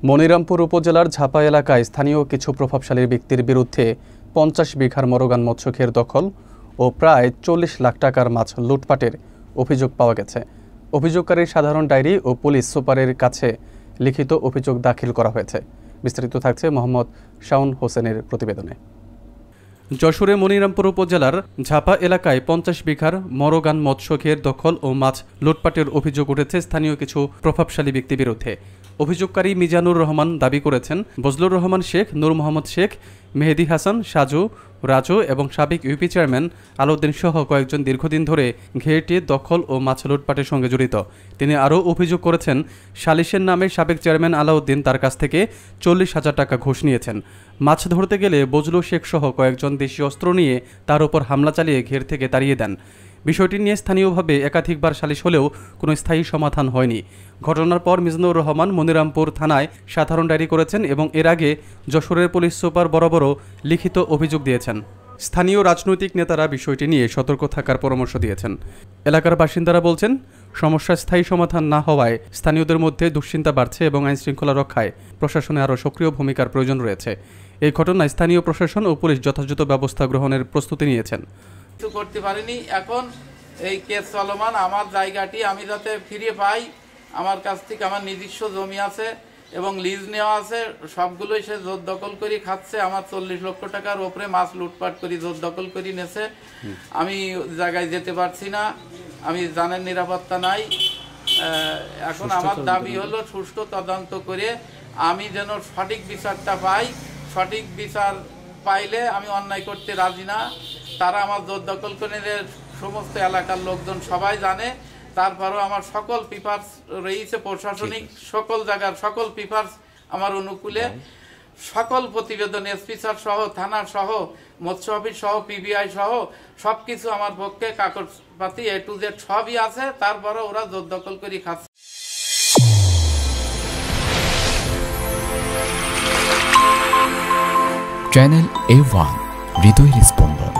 মনিরামপুর উপজেলার ঝাপা এলাকায় স্থানীয় কিছু প্রভাবশালী ব্যক্তির বিরুদ্ধে ৫০ বিঘার মরগান মৎস্যক্ষের দখল ও প্রায় ৪০ লাখ টাকার মাছ লুটপাটের অভিযোগ পাওয়া গেছে। অভিযোগকারীর সাধারণ ডায়েরি ও পুলিশ সুপারের কাছে লিখিত অভিযোগ দাখিল করা হয়েছে। বিস্তারিত থাকছে মোহাম্মদ শাওন হোসেনের প্রতিবেদনে। যশোরে মনিরামপুর উপজেলার ঝাপা এলাকায় ৫০ বিঘার মরগান মৎস্যক্ষের দখল ও মাছ লুটপাটের অভিযোগ উঠেছে স্থানীয় কিছু প্রভাবশালী ব্যক্তির বিরুদ্ধে। অভিযোগকারী মিজানুর রহমান দাবি করেছেন, বজলুর রহমান শেখ, নূর মোহাম্মদ শেখ, মেহেদি হাসান, সাজু, রাজু এবং সাবেক ইউপি চেয়ারম্যান আলাউদ্দিন সহ কয়েকজন দীর্ঘদিন ধরে ঘেরটি দখল ও মাছ লুটপাটের সঙ্গে জড়িত। তিনি আরও অভিযোগ করেছেন, সালিশের নামে সাবেক চেয়ারম্যান আলাউদ্দিন তার কাছ থেকে ৪০,০০০ টাকা ঘুষ নিয়েছেন। মাছ ধরতে গেলে বজলু শেখ সহ কয়েকজন দেশীয় অস্ত্র নিয়ে তার উপর হামলা চালিয়ে ঘের থেকে তাড়িয়ে দেন। বিষয়টি নিয়ে স্থানীয়ভাবে একাধিকবার সালিশ হলেও কোনো স্থায়ী সমাধান হয়নি। ঘটনার পর মিজানুর রহমান মনিরামপুর থানায় সাধারণ ডায়েরি করেছেন এবং এর আগে যশোরের পুলিশ সুপার বরাবরও লিখিত অভিযোগ দিয়েছেন। স্থানীয় রাজনৈতিক নেতারা বিষয়টি নিয়ে সতর্ক থাকার পরামর্শ দিয়েছেন। এলাকার বাসিন্দারা বলছেন, সমস্যার স্থায়ী সমাধান না হওয়ায় স্থানীয়দের মধ্যে দুশ্চিন্তা বাড়ছে এবং আইনশৃঙ্খলা রক্ষায় প্রশাসনে আরও সক্রিয় ভূমিকার প্রয়োজন রয়েছে। এই ঘটনায় স্থানীয় প্রশাসন ও পুলিশ যথাযথ ব্যবস্থা গ্রহণের প্রস্তুতি নিয়েছেন। করতে পারিনি, এখন এই কেস চলমান। আমার জায়গাটি আমি যাতে ফিরে পাই, আমার কাছ থেকে আমার নিজস্ব জমি আছে এবং লিজ নেওয়া আছে, সবগুলোই সে জোর দখল করে খাচ্ছে। আমার ৪০ লক্ষ টাকার ওপরে মাছ লুটপাট করে জোর দখল করে নেছে। আমি জায়গায় যেতে পারছি না, আমি জানেন নিরাপত্তা নাই। এখন আমার দাবি হলো সুষ্ঠু তদন্ত করে আমি যেন সঠিক বিচারটা পাই। সঠিক বিচার পাইলে আমি অন্যায় করতে রাজি না। তারা আমার জোর দখল করে সমস্ত এলাকার লোকজন সবাই জানে। তারপরও আমার সকল পেপারস রয়েছে, প্রশাসনিক সকল জায়গার সকল পেপারস আমার অনুকূলে, সকল প্রতিবেদন এসপি স্যার সহ, থানা সহ, মৎস্য অফিস সহ, পিবিআই সহ সবকিছু আমার পক্ষে কাগজপাতি A to Z সবই আছে। তারপরও ওরা জোর দখল করে খাচ্ছে। চ্যানেল A1 হৃদয়ের স্পন্দন।